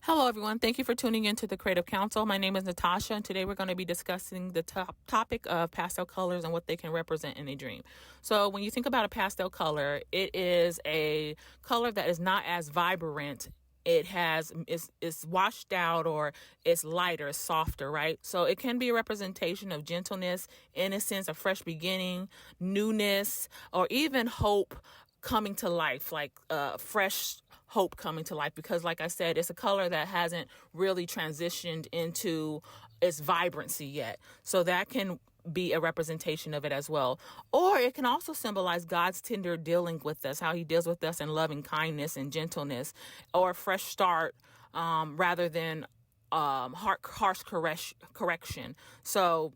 Hello, everyone. Thank you for tuning into the Creative Council. My name is Natasha, and today we're going to be discussing the topic of pastel colors and what they can represent in a dream. So when you think about a pastel color, it is a color that is not as vibrant. It's washed out, or it's lighter, it's softer, right? So it can be a representation of gentleness, innocence, a fresh beginning, newness, or even hope coming to life, like fresh hope coming to life, because like I said, it's a color that hasn't really transitioned into its vibrancy yet. So that can be a representation of it as well. Or it can also symbolize God's tender dealing with us, how he deals with us in loving kindness and gentleness, or a fresh start, rather than harsh correction. So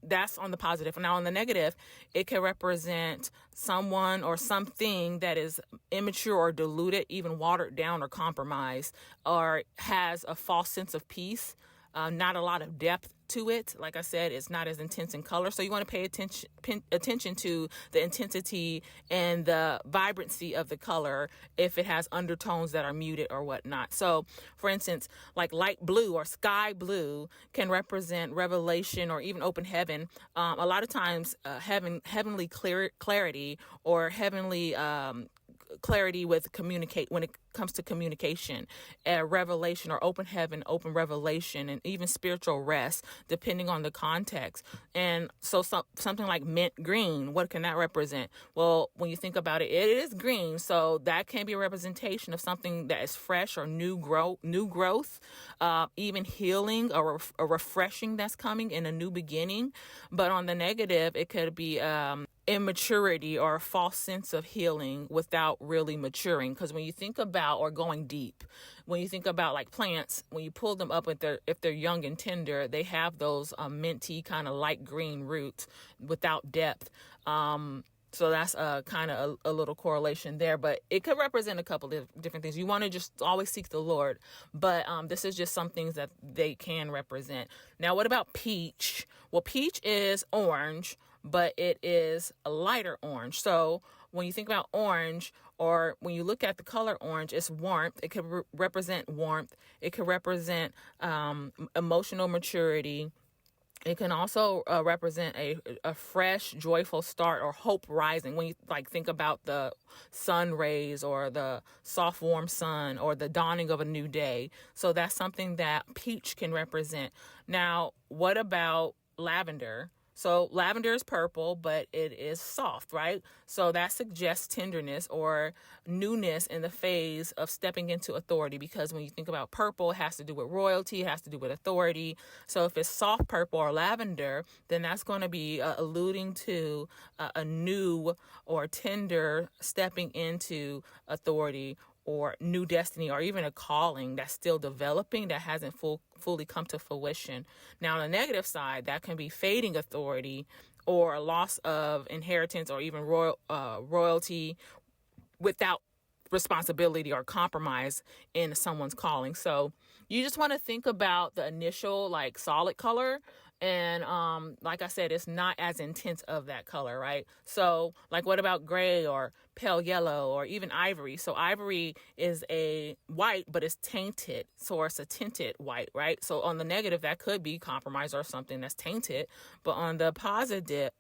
that's on the positive. Now on the negative, it can represent someone or something that is immature or diluted, even watered down or compromised, or has a false sense of peace, not a lot of depth to it. Like I said, it's not as intense in color. So you want to pay attention to the intensity and the vibrancy of the color if it has undertones that are muted or whatnot. So for instance, like light blue or sky blue can represent revelation or even open heaven. A lot of times heavenly clarity or heavenly clarity with communicate when it comes to communication, revelation or open heaven, open revelation, and even spiritual rest, depending on the context. And so something like mint green, what can that represent? Well, when you think about it, it is green, so that can be a representation of something that is fresh or new growth, even healing or a refreshing that's coming in a new beginning. But on the negative, it could be immaturity or a false sense of healing without really maturing. Because when you think about, or going deep, when you think about like plants, when you pull them up, if they're young and tender, they have those minty kind of light green roots without depth. So that's kind of a little correlation there, but it could represent a couple of different things. You want to just always seek the Lord, but this is just some things that they can represent. Now, what about peach? Well, peach is orange, but it is a lighter orange. So when you think about orange, or when you look at the color orange, it's warmth. It could represent warmth. It could represent emotional maturity. It can also represent a fresh, joyful start or hope rising. When you like think about the sun rays or the soft, warm sun or the dawning of a new day. So that's something that peach can represent. Now, what about lavender? So lavender is purple, but it is soft, right? So that suggests tenderness or newness in the phase of stepping into authority, because when you think about purple, it has to do with royalty, it has to do with authority. So if it's soft purple or lavender, then that's going to be alluding to a new or tender stepping into authority, or new destiny, or even a calling that's still developing, that hasn't fully come to fruition. Now, on the negative side, that can be fading authority or a loss of inheritance, or even royalty without responsibility or compromise in someone's calling. So you just want to think about the initial like solid color. And like I said, it's not as intense of that color, right? So like, what about gray or pale yellow or even ivory? So ivory is a white, but it's tainted. So it's a tinted white, right? So on the negative, that could be compromise or something that's tainted. But on the positive,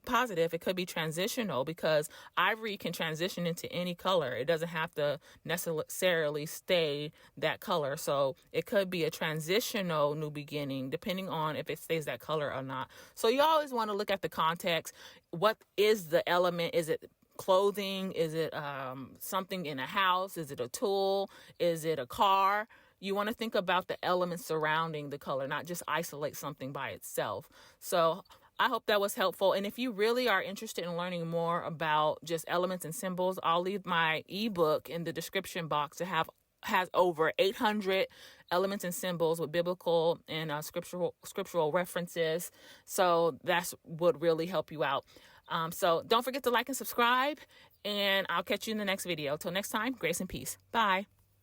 it could be transitional, because ivory can transition into any color. It doesn't have to necessarily stay that color. So it could be a transitional new beginning, depending on if it stays that color or not. So you always want to look at the context. What is the element? Is it clothing? Is it something in a house? Is it a tool? Is it a car? You want to think about the elements surrounding the color, not just isolate something by itself. So I hope that was helpful. And if you really are interested in learning more about just elements and symbols, I'll leave my ebook in the description box. It has over 800 elements and symbols with biblical and scriptural references. So that's what really help you out. So don't forget to like and subscribe, and I'll catch you in the next video. Till next time, grace and peace. Bye.